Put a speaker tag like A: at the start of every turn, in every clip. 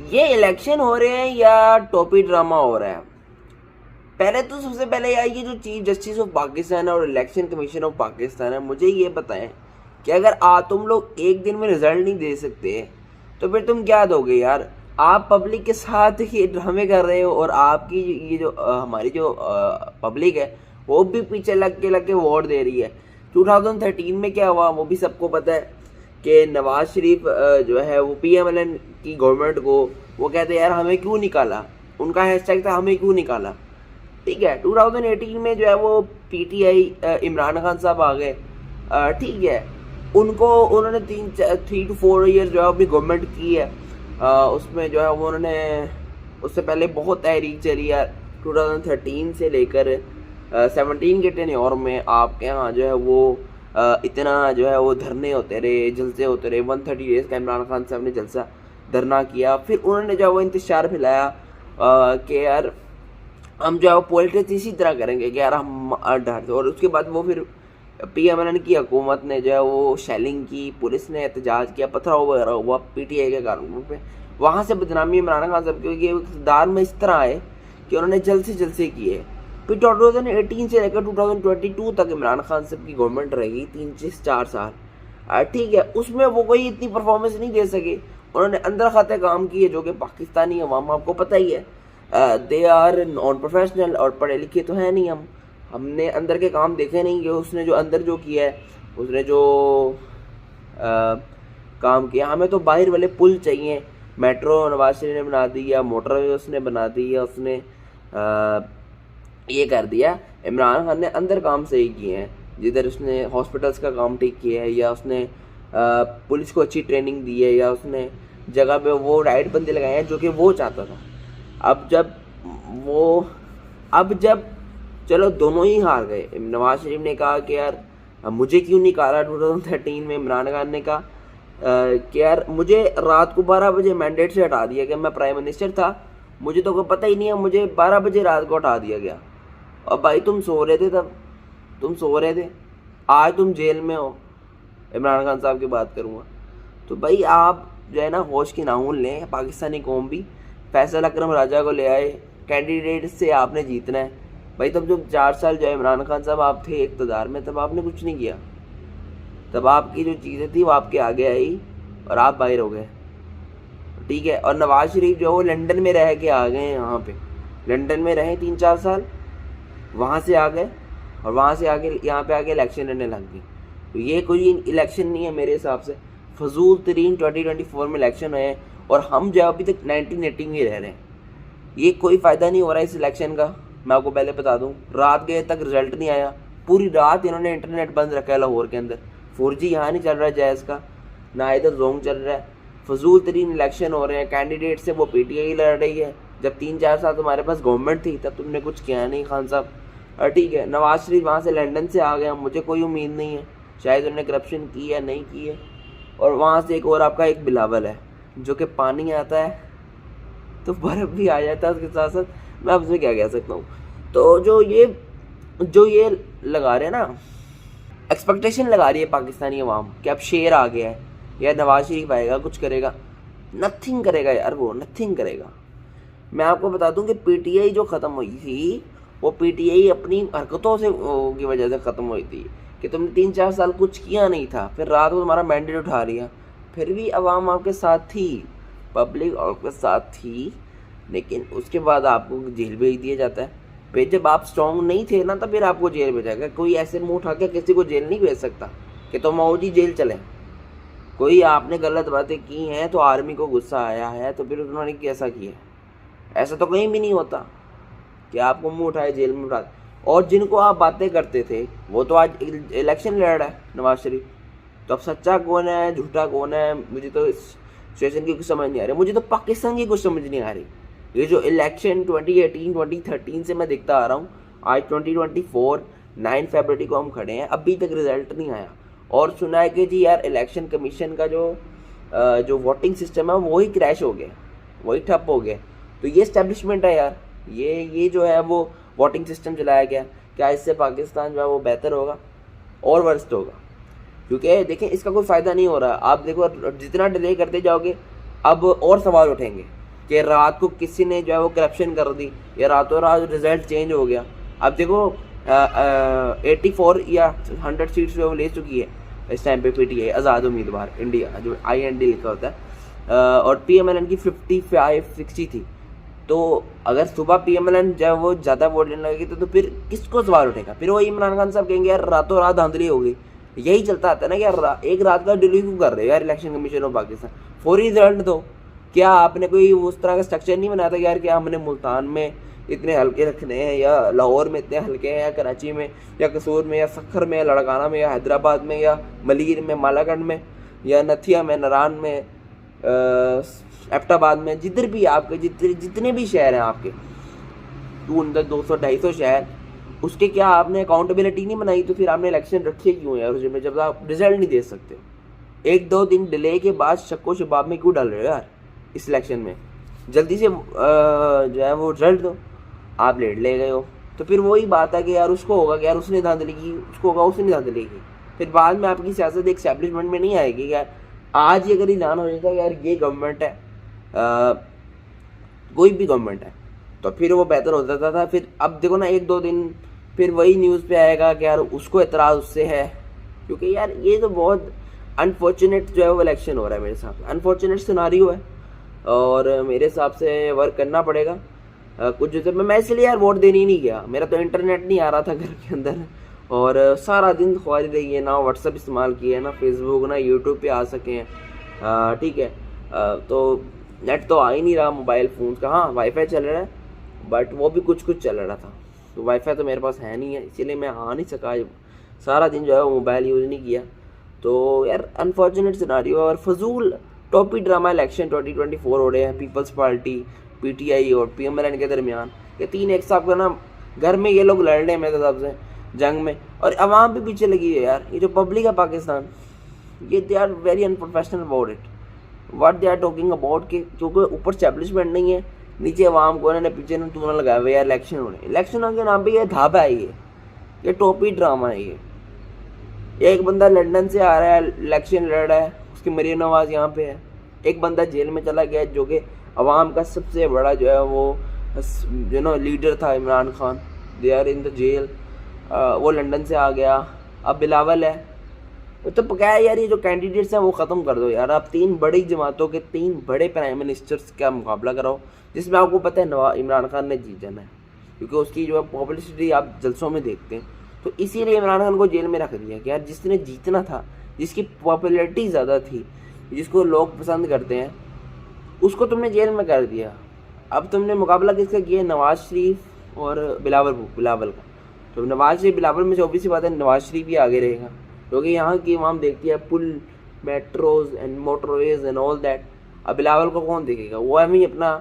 A: ये इलेक्शन हो रहे हैं या टोपी ड्रामा हो रहा है? पहले तो सबसे पहले यार ये जो चीफ जस्टिस ऑफ पाकिस्तान है और इलेक्शन कमीशन ऑफ पाकिस्तान है, मुझे ये बताएं कि अगर तुम लोग एक दिन में रिजल्ट नहीं दे सकते तो फिर तुम क्या दोगे यार? आप पब्लिक के साथ ही ड्रामे कर रहे हो और आपकी ये जो हमारी जो पब्लिक है वो भी पीछे लग के वोट दे रही है। 2013 में क्या हुआ वो भी सबको पता है कि नवाज शरीफ जो है वो PMLN की गवर्नमेंट को वो कहते हैं यार हमें क्यों निकाला, उनका हैशटैग था हमें क्यों निकाला। ठीक है, 2018 में जो है वो PTI इमरान खान साहब आ गए। ठीक है, उन्होंने 3 to 4 ईयर जो है अपनी गवर्नमेंट की है। उसमें जो है वो उन्होंने उससे पहले बहुत तहरीक चली है 2013 से लेकर 17 के टेन्योर में आपके यहाँ जो है वो इतना जो है वो धरने होते रहे, जलसे होते रहे। 130 डेज का इमरान खान साहब ने जलसा धरना किया। फिर उन्होंने जो है वो इंतशार फैलाया कि यार हम जो है वो पॉलिटिक्स इसी तरह करेंगे कि यार हम डर। और उसके बाद वो फिर PMLN की हुकूमत ने जो है वो शेलिंग की, पुलिस ने एहतजाज किया, पथराव वगैरह हुआ PTI के कानून पे। वहाँ से बदनामी इमरान खान साहब की इक़्तिदार में इस तरह आए कि उन्होंने जल्द से जल्द से किए। फिर 2018 से लेकर 2022 तक इमरान खान साहब की गवर्नमेंट रही 3-4 साल। ठीक है, उसमें वो कोई इतनी परफॉर्मेंस नहीं दे सके। उन्होंने अंदर खाते काम किए जो कि पाकिस्तानी अवाम आपको पता ही है दे आर नॉन प्रोफेशनल और पढ़े लिखे तो है नहीं। हमने अंदर के काम देखे नहीं कि उसने जो अंदर जो किया है, उसने जो काम किया। हमें तो बाहर वाले पुल चाहिए। मेट्रो नवाज शरीफ ने बना दी है, मोटरवे उसने बना दी है, उसने ये कर दिया। इमरान खान ने अंदर काम सही किए हैं, जिधर उसने हॉस्पिटल्स का काम ठीक किया है, या उसने पुलिस को अच्छी ट्रेनिंग दी है, या उसने जगह पे वो राइट बंदे लगाए हैं जो कि वो चाहता था। अब जब चलो दोनों ही हार गए। नवाज शरीफ ने कहा कि यार मुझे क्यों निकाला 2013 में। इमरान खान ने कहा कि यार मुझे रात को 12 बजे मैंडेट से हटा दिया गया, मैं प्राइम मिनिस्टर था, मुझे तो कोई पता ही नहीं है, मुझे 12 बजे रात को हटा दिया गया। और भाई तुम सो रहे थे, तब तुम सो रहे थे, आज तुम जेल में हो। इमरान खान साहब की बात करूँगा तो भाई आप जो है ना होश की नाउन लें। पाकिस्तानी कौम भी फैसल अकरम राजा को ले आए, कैंडिडेट से आपने जीतना है भाई। तब जब 4 साल जो है इमरान खान साहब आप थे इक़्तिदार में, तब आपने कुछ नहीं किया। तब आपकी जो चीज़ें थी वो आपके आगे आई और आप बाहर हो गए। ठीक है, और नवाज शरीफ जो है वो लंदन में रह के आ गए हैं। यहाँ पे लंदन में रहे 3-4 साल, वहाँ से आ गए और वहाँ से आके यहाँ पे आके इलेक्शन लड़ने लग गई। तो ये कोई इलेक्शन नहीं है मेरे हिसाब से, फजूल तरीन 2024 में इलेक्शन हुए हैं और हम जो अभी तक 1980 में रह रहे हैं। ये कोई फ़ायदा नहीं हो रहा है इस इलेक्शन का। मैं आपको पहले बता दूं, रात गए तक रिजल्ट नहीं आया। पूरी रात इन्होंने इंटरनेट बंद रखा है लाहौर के अंदर। 4G यहाँ नहीं चल रहा है जैज़ का, ना इधर जोंग चल रहा है। फजूल तरीन इलेक्शन हो रहे हैं। कैंडिडेट से वो PTI लड़ रही है। जब 3-4 साल तुम्हारे पास गवर्नमेंट थी तब तुमने कुछ किया नहीं खान साहब। ठीक है, नवाज शरीफ वहाँ से लंदन से आ गया, मुझे कोई उम्मीद नहीं है, शायद उन्होंने करप्शन की है नहीं की है। और वहाँ से एक और आपका एक बिलावल है जो कि पानी आता है तो बर्फ़ भी आ जाता है उसके साथ साथ। मैं अब उसमें क्या कह सकता हूँ। तो जो ये लगा रहे हैं ना, एक्सपेक्टेशन लगा रही है पाकिस्तानी अवाम कि अब शेर आ गया है या नवाज शरीफ आएगा कुछ करेगा। नथिंग करेगा यार, वो नथिंग करेगा। मैं आपको बता दूं कि PTI जो ख़त्म हुई थी वो PTI अपनी हरकतों से की वजह से ख़त्म हुई थी कि तुमने 3-4 साल कुछ किया नहीं था, फिर रात को तुम्हारा मैंडेट उठा लिया। फिर भी अवाम आपके साथ थी, पब्लिक आपके साथ थी, लेकिन उसके बाद आपको जेल भेज दिया जाता है। फिर जब आप स्ट्रॉन्ग नहीं थे ना, तो फिर आपको जेल भेजा। कोई ऐसे मुंह उठा के किसी को जेल नहीं भेज सकता कि तुम आओ जी जेल चलें। कोई आपने गलत बातें की हैं तो आर्मी को गुस्सा आया है तो फिर उन्होंने कैसा किया, ऐसा तो कहीं भी नहीं होता कि आपको मुंह उठाए जेल में उठा। और जिनको आप बातें करते थे वो तो आज इलेक्शन लड़ रहा है नवाज शरीफ। तो अब सच्चा कौन है झूठा कौन है, मुझे तो इस सिचुएशन की कुछ समझ नहीं आ रही। मुझे तो पाकिस्तान की कुछ समझ नहीं आ रही। ये जो इलेक्शन 2018 2013 से मैं देखता आ रहा हूँ, आज 2024 9 फरवरी को हम खड़े हैं, अभी तक रिजल्ट नहीं आया। और सुना है कि जी यार इलेक्शन कमीशन का जो वोटिंग सिस्टम है वही क्रैश हो गया, वही ठप हो गया। तो ये इस्टेब्लिशमेंट है यार, ये जो है वो वोटिंग सिस्टम चलाया गया। क्या इससे पाकिस्तान जो है वो बेहतर होगा और वर्स्ट होगा? क्योंकि देखें इसका कोई फ़ायदा नहीं हो रहा। आप देखो जितना डिले करते जाओगे अब और सवाल उठेंगे कि रात को किसी ने जो है वो करप्शन कर दी या रातों रात रिजल्ट चेंज हो गया। अब देखो 84 या 100 सीट्स जो है वो ले चुकी है इस टाइम पे पीटीआई, आज़ाद उम्मीदवार इंडिया जो IND लिखा होता है, और PMLN की 55-60 थी। तो अगर सुबह PMLN जब वो ज़्यादा वोट लेने लगेगी तो फिर किसको सवाल उठेगा? फिर वो इमरान खान साहब कहेंगे यार रातों रात धांधली हो गई। यही चलता आता है ना कि यार एक रात का डिले क्यों कर रहे हो यार इलेक्शन कमीशन ऑफ पाकिस्तान, फौरी रिजल्ट दो। क्या आपने कोई उस तरह का स्ट्रक्चर नहीं बनाया था यार कि हमने मुल्तान में इतने हल्के रखने हैं या लाहौर में इतने हल्के हैं या कराची में या कसूर में या सखर में या लड़काना में या हैदराबाद में या मलीर में, मालागढ़ में या नथिया में, नारान में, एबटाबाद में, जिधर भी आपके जितने भी शहर हैं आपके 200-250 शहर, उसके क्या आपने अकाउंटेबिलिटी नहीं बनाई? तो फिर आपने इलेक्शन रखे क्यों यार उसमें जब आप रिजल्ट नहीं दे सकते? 1-2 दिन डिले के बाद शक्को शबाब में क्यों डाल रहे हो यार इस इलेक्शन में? जल्दी से जो है वो रिजल्ट दो। आप लेट ले गए हो तो फिर वही बात है कि यार उसको होगा कि यार उसने धांधली की, उसको होगा उसने धांधली की। फिर बाद में आपकी सियासत एक एस्टैब्लिशमेंट में नहीं आएगी। यार आज ही अगर ऐलान हो जाता है यार ये गवर्नमेंट है, कोई भी गवर्नमेंट है, तो फिर वो बेहतर हो जाता था। फिर अब देखो ना 1-2 दिन फिर वही न्यूज़ पे आएगा कि यार उसको एतराज़ उससे है, क्योंकि यार ये तो बहुत अनफॉर्चुनेट जो है वो इलेक्शन हो रहा है मेरे हिसाब से, अनफॉर्चुनेट सिनारियो है और मेरे हिसाब से वर्क करना पड़ेगा। कुछ जैसे मैं इसलिए यार वोट देने ही नहीं गया, मेरा तो इंटरनेट नहीं आ रहा था घर के अंदर और सारा दिन ख्वारी रही है, ना व्हाट्सअप इस्तेमाल किया, ना फेसबुक, ना यूट्यूब पे आ सके हैं। ठीक है, तो नेट तो आ ही नहीं रहा मोबाइल फ़ोन का। हाँ वाईफाई चल रहा है बट वो भी कुछ चल रहा था, तो वाईफाई तो मेरे पास है नहीं है, इसीलिए मैं आ नहीं सका, सारा दिन जो है वो मोबाइल यूज़ नहीं किया। तो यार अनफॉर्चुनेट सिनारियो और फजूल टॉपी ड्रामा इलेक्शन 2024 हो रहे हैं पीपल्स पार्टी, PTI और PMLN के दरमियान। ये तीन एक साथ का ना घर में ये लोग लड़ रहे हैं मेरे हिसाब से जंग में, और अवाम भी पीछे लगी है यार। ये जो पब्लिक है पाकिस्तान, ये they are very unprofessional about it, what they are talking about, कि क्योंकि ऊपर स्टैब्लिशमेंट नहीं है, नीचे अवाम को इन्होंने पीछे ने तूना लगाया हुआ यार इलेक्शन हो रहे। इलेक्शन के नाम पे ये धाबा है, ये टॉपी ड्रामा है। ये एक बंदा लंदन से आ रहा है, इलेक्शन लड़ रहा है, उसकी मरियम नवाज यहाँ पे है। एक बंदा जेल में चला गया जो कि अवाम का सबसे बड़ा जो है वो लीडर था, Imran Khan, they are in the jail. वो लंदन से आ गया। अब बिलावल है। तो क्या है यार, ये जो कैंडिडेट्स हैं वो ख़त्म कर दो यार। आप 3 बड़ी जमातों के 3 बड़े प्राइम मिनिस्टर्स का मुकाबला कराओ, जिसमें आपको पता है इमरान खान ने जीत जाना है, क्योंकि उसकी जो है पब्लिसिटी आप जलसों में देखते हैं। तो इसीलिए इमरान खान को जेल में रख दिया कि यार जिसने जीतना था, जिसकी पॉपुलैरिटी ज़्यादा थी, जिसको लोग पसंद करते हैं, उसको तुमने जेल में कर दिया। अब तुमने मुकाबला किसका किया? नवाज शरीफ और बिलावल का। तो नवाज शरीफ बिलावल में से ऑब्वियस सी बात है नवाज शरीफ ही आगे रहेगा, क्योंकि यहाँ की इमाम देखती है पुल, metros and motorways and all that. अब बिलावल को कौन देखेगा? वो हमें अपना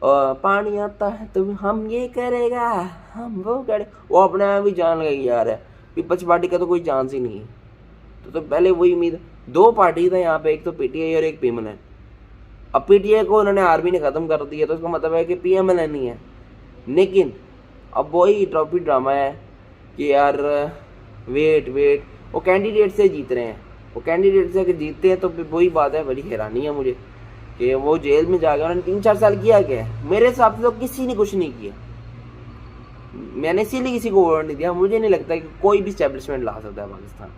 A: पानी आता है तो हम ये करेगा, हम वो करे, वो अपने आप ही जान लगाई जा रहा है। पीपल्स पार्टी का तो कोई चांस ही नहीं है। तो पहले वही उम्मीद, 2 पार्टी था यहाँ पे, एक तो PTI और एक PMLN। अब PTI को उन्होंने आर्मी ने ख़त्म कर दिया, तो उसका मतलब है कि PMLN ही है। लेकिन अब वही ट्रॉफी ड्रामा है कि यार वेट वो कैंडिडेट से जीत रहे हैं, वो कैंडिडेट से अगर जीतते हैं तो फिर वही बात है। बड़ी हैरानी है मुझे कि वो जेल में जाकर उन्होंने 3-4 साल किया क्या है। मेरे हिसाब से तो किसी ने कुछ नहीं किया, मैंने इसीलिए किसी को वोट नहीं दिया। मुझे नहीं लगता कि कोई भी इस्टेब्लिशमेंट ला सकता है पाकिस्तान,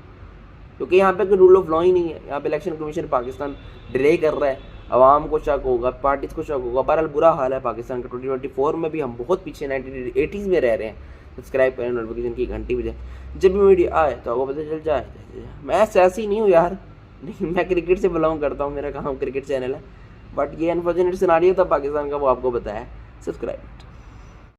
A: क्योंकि यहाँ पे कोई रूल ऑफ लॉ ही नहीं है। यहाँ पे इलेक्शन कमीशन पाकिस्तान डिले कर रहा है, अवाम को शक होगा, पार्टीज को शक होगा। बहरहाल बुरा हाल है पाकिस्तान का। 2024 में भी हम बहुत पीछे 1980s में रह रहे हैं। सब्सक्राइब करें, नोटिफिकेशन की घंटी बजाए, जब भी वीडियो आए तो आपको पता चल जाए। मैं सियासी नहीं हूँ यार, नहीं, मैं क्रिकेट से बिलोंग करता हूँ, मेरा काम क्रिकेट चैनल है। बट ये अनफॉर्चुनेट सिनारियो था पाकिस्तान का, वो आपको बताया। सब्सक्राइब।